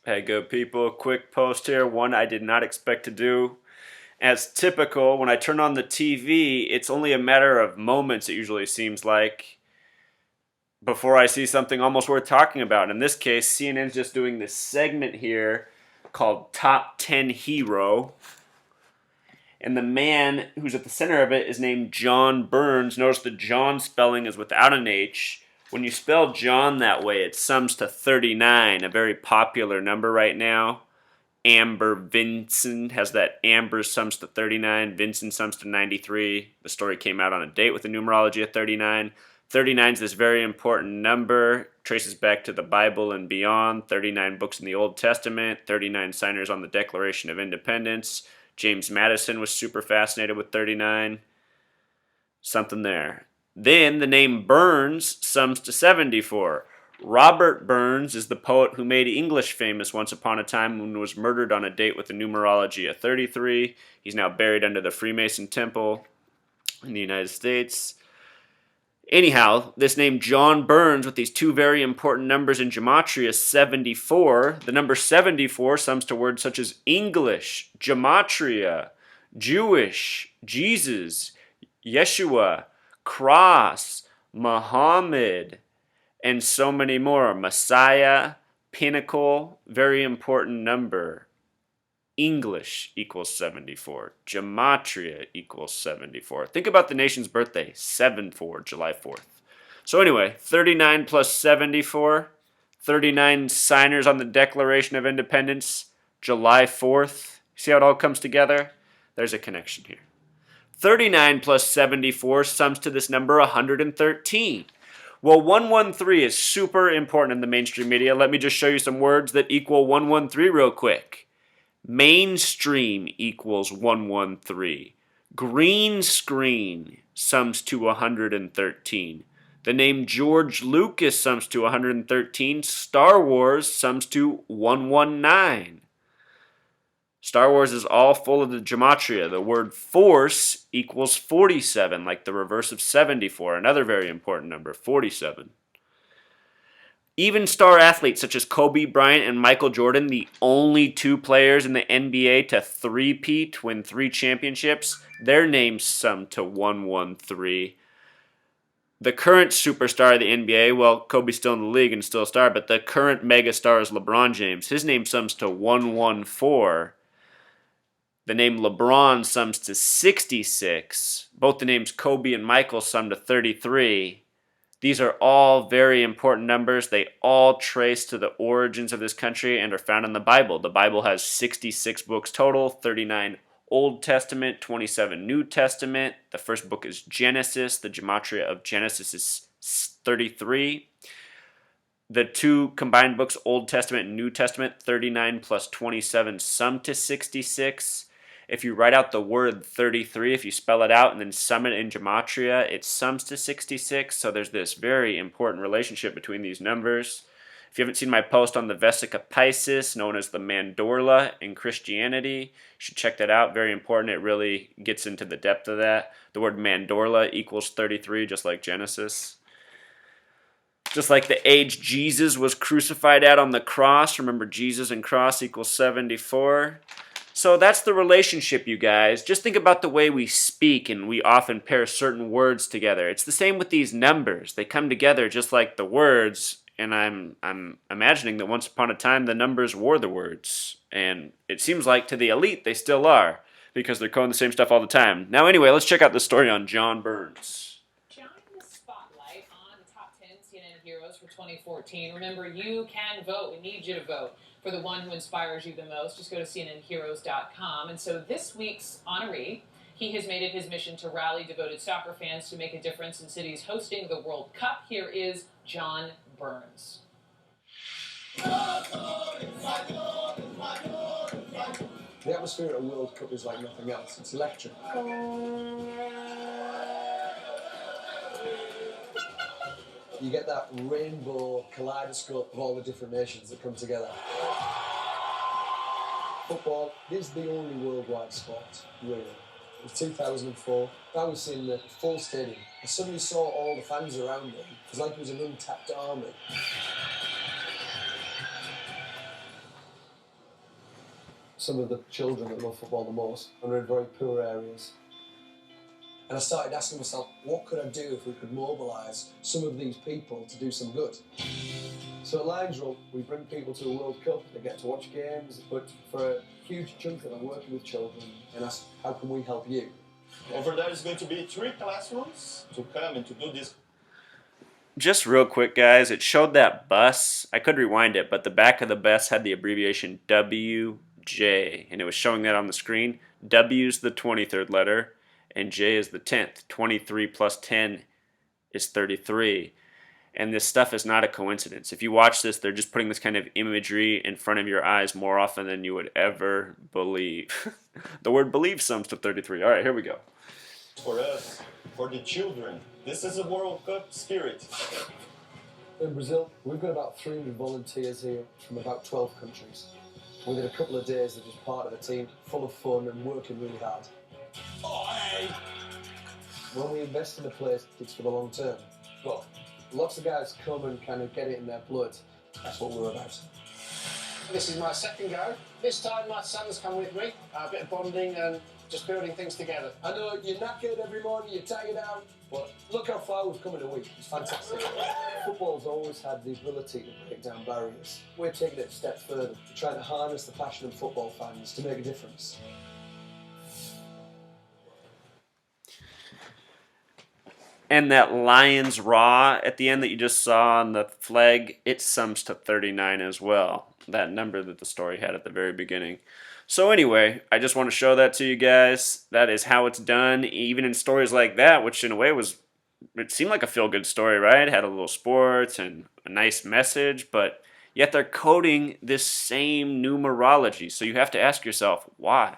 Hey, good people, quick post here, one I did not expect to do. As typical, when I turn on the TV, it's only a matter of moments, it usually seems like, before I see something almost worth talking about. In this case, CNN's just doing this segment here called Top 10 Hero. And the man who's at the center of it is named Jon Burns. Notice the John spelling is without an H. When you spell John that way, it sums to 39, a very popular number right now. Amber Vincent has that. Amber sums to 39. Vincent sums to 93. The story came out on a date with the numerology of 39. 39 is this very important number. Traces back to the Bible and beyond. 39 books in the Old Testament. 39 signers on the Declaration of Independence. James Madison was super fascinated with 39. Something there. Then the name Burns sums to 74. Robert Burns is the poet who made English famous once upon a time and was murdered on a date with the numerology of 33. He's now buried under the Freemason Temple in the United States. Anyhow, this name Jon Burns with these two very important numbers in gematria is 74. The number 74 sums to words such as English, gematria, Jewish, Jesus, Yeshua, cross, Muhammad, and so many more. Messiah, pinnacle, very important number. English equals 74. Gematria equals 74. Think about the nation's birthday, 7-4, July 4th. So anyway, 39 plus 74, 39 signers on the Declaration of Independence, July 4th. See how it all comes together? There's a connection here. 39 plus 74 sums to this number 113. Well, 113 is super important in the mainstream media. Let me just show you some words that equal 113 real quick. Mainstream equals 113. Green screen sums to 113. The name George Lucas sums to 113. Star Wars sums to 119. Star Wars is all full of the gematria. The word force equals 47, like the reverse of 74, another very important number, 47. Even star athletes such as Kobe Bryant and Michael Jordan, the only two players in the NBA to three-peat, win 3 championships, their names sum to 113. The current superstar of the NBA, well, Kobe's still in the league and still a star, but the current mega star is LeBron James. His name sums to 114. The name LeBron sums to 66. Both the names Kobe and Michael sum to 33. These are all very important numbers. They all trace to the origins of this country and are found in the Bible. The Bible has 66 books total, 39 Old Testament, 27 New Testament. The first book is Genesis. The gematria of Genesis is 33. The two combined books, Old Testament and New Testament, 39 plus 27 sum to 66. If you write out the word 33, if you spell it out and then sum it in gematria, it sums to 66. So there's this very important relationship between these numbers. If you haven't seen my post on the Vesica Piscis, known as the Mandorla in Christianity, you should check that out. Very important. It really gets into the depth of that. The word Mandorla equals 33, just like Genesis. Just like the age Jesus was crucified at on the cross. Remember, Jesus and cross equals 74. So that's the relationship, you guys. Just think about the way we speak, and we often pair certain words together. It's the same with these numbers. They come together just like the words, and I'm imagining that once upon a time the numbers were the words. And it seems like to the elite they still are, because they're calling the same stuff all the time. Now anyway, let's check out the story on Jon Burns. Shining the spotlight on the top 10 CNN heroes for 2014. Remember, you can vote. We need you to vote for the one who inspires you the most. Just go to cnnheroes.com. And so this week's honoree, he has made it his mission to rally devoted soccer fans to make a difference in cities hosting the World Cup. Here is Jon Burns. The atmosphere at a World Cup is like nothing else. It's electric. You get that rainbow kaleidoscope of all the different nations that come together. Football is the only worldwide sport, really. It was 2004. I was in the full stadium. I suddenly saw all the fans around me. It was like it was an untapped army. some of the children that love football the most and are in very poor areas. And I started asking myself, what could I do if we could mobilise some of these people to do some good? So at Lionsraw, we bring people to a World Cup, they get to watch games, but for a huge chunk of them, I'm working with children and ask, how can we help you? Over there is going to be 3 classrooms to come and to do this. Just real quick, guys, it showed that bus. I could rewind it, but the back of the bus had the abbreviation WJ, and it was showing that on the screen. W's the 23rd letter, and J is the 10th. 23 plus 10 is 33. And this stuff is not a coincidence. If you watch this, they're just putting this kind of imagery in front of your eyes more often than you would ever believe. The word believe sums to 33. All right, here we go. For us, for the children, this is a World Cup spirit. In Brazil, we've got about 300 volunteers here from about 12 countries. Within a couple of days, they're just part of a team, full of fun and working really hard. When we invest in a place, it's for the long term. Well, lots of guys come and kind of get it in their blood. That's what we're about. This is my second go. This time my son's come with me. A bit of bonding and just building things together. I know you're knackered every morning, you're tired out, but look how far we've come in a week. It's fantastic. Football's always had the ability to break down barriers. We're taking it a step further to try to harness the passion of football fans to make a difference. And that Lionsraw at the end that you just saw on the flag, it sums to 39 as well. That number that the story had at the very beginning. So anyway, I just want to show that to you guys. That is how it's done, even in stories like that, which in a way it seemed like a feel-good story, right? It had a little sports and a nice message, but yet they're coding this same numerology. So you have to ask yourself, why?